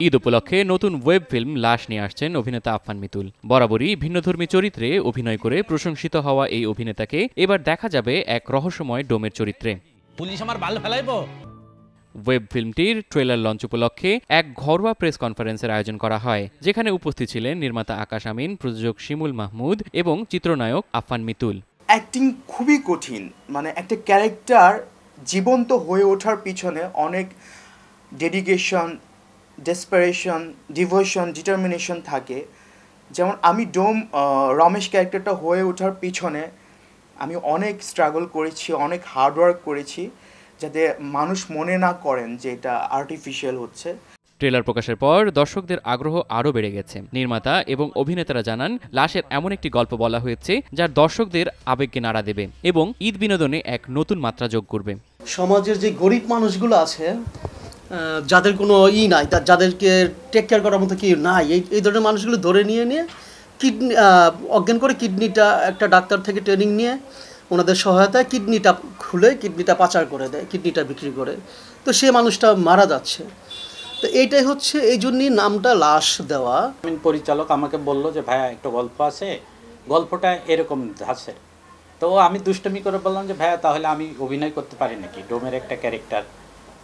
ঈদ উপলক্ষে নতুন web film লাশ নিয়ে আসছেন অভিনেতা আফফান মিতুল। বরাবরই ভিন্নধর্মী চরিত্রে অভিনয় করে প্রশংসিত হওয়া এই অভিনেতাকে এবার দেখা যাবে এক রহস্যময় ডোমের চরিত্রে। পুলিশ আমার বাল ফেলাইবো। ওয়েব ফিল্মটির ট্রেলার লঞ্চ উপলক্ষে এক ঘরোয়া প্রেস কনফারেন্সের আয়োজন করা হয়, যেখানে উপস্থিত ছিলেন নির্মাতা আকাশ আমিন, প্রযোজক শিমুল মাহমুদ এবং চিত্রনায়ক আফফান মিতুল। অ্যাক্টিং খুবই কঠিন, মানে একটা ক্যারেক্টার জীবন্ত হয়ে ওঠার পিছনে অনেক ডেডিকেশন, ডেসপারেশন, ডিভোশন, ডিটারমিনেশন থাকে। যেমন আমি রমেশ ক্যারেক্টারটা হয়ে ওঠার পিছনে আমি অনেক স্ট্রাগল করেছি, অনেক হার্ডওয়ার্ক করেছি, যাতে মানুষ মনে না করেন যে এটা আর্টিফিশিয়াল হচ্ছে। ট্রেলার প্রকাশের পর দর্শকদের আগ্রহ আরও বেড়ে গেছে। নির্মাতা এবং অভিনেতারা জানান, লাশের এমন একটি গল্প বলা হয়েছে যার দর্শকদের আবেগকে নাড়া দেবে এবং ঈদ বিনোদনে এক নতুন মাত্রা যোগ করবে। সমাজের যে গরিব মানুষগুলো আছে, যাদের কোনো নাই, যাদেরকে টেক কেয়ার করার মতো কি নাই, এই ধরনের মানুষগুলো ধরে নিয়ে কিডনি অজ্ঞান করে কিডনিটা একটা ডাক্তার থেকে ট্রেনিং নিয়ে ওনাদের সহায়তায় কিডনিটা খুলে কিডনিটা পাচার করে দেয়, কিডনিটা বিক্রি করে। তো সে মানুষটা মারা যাচ্ছে। তো এইটাই হচ্ছে, এই জন্যই নামটা লাশ দেওয়া। পরিচালক আমাকে বলল যে ভাইয়া একটা গল্প আছে, গল্পটা এরকম আছে। তো আমি দুষ্টমি করে বললাম যে ভাইয়া তাহলে আমি অভিনয় করতে পারি নাকি, ডোমের একটা ক্যারেক্টার।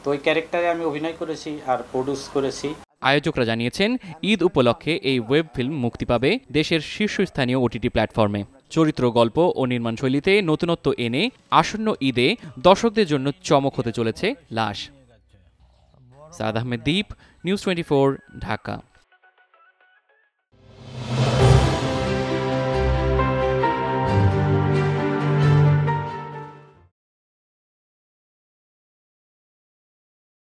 তো ওই ক্যারেক্টারে আমি অভিনয় করেছি আর প্রডিউস করেছি। আয়োজকরা জানিয়েছেন, ঈদ উপলক্ষে এই ওয়েব ফিল্ম মুক্তি পাবে দেশের শীর্ষস্থানীয় ওটিটি প্ল্যাটফর্মে। চরিত্র, গল্প ও নির্মাণশৈলীতে নতুনত্ব এনে আসন্ন ঈদে দর্শকদের জন্য চমক হতে চলেছে লাশ। সাদ আহমেদ দীপ, নিউজ 24, ঢাকা।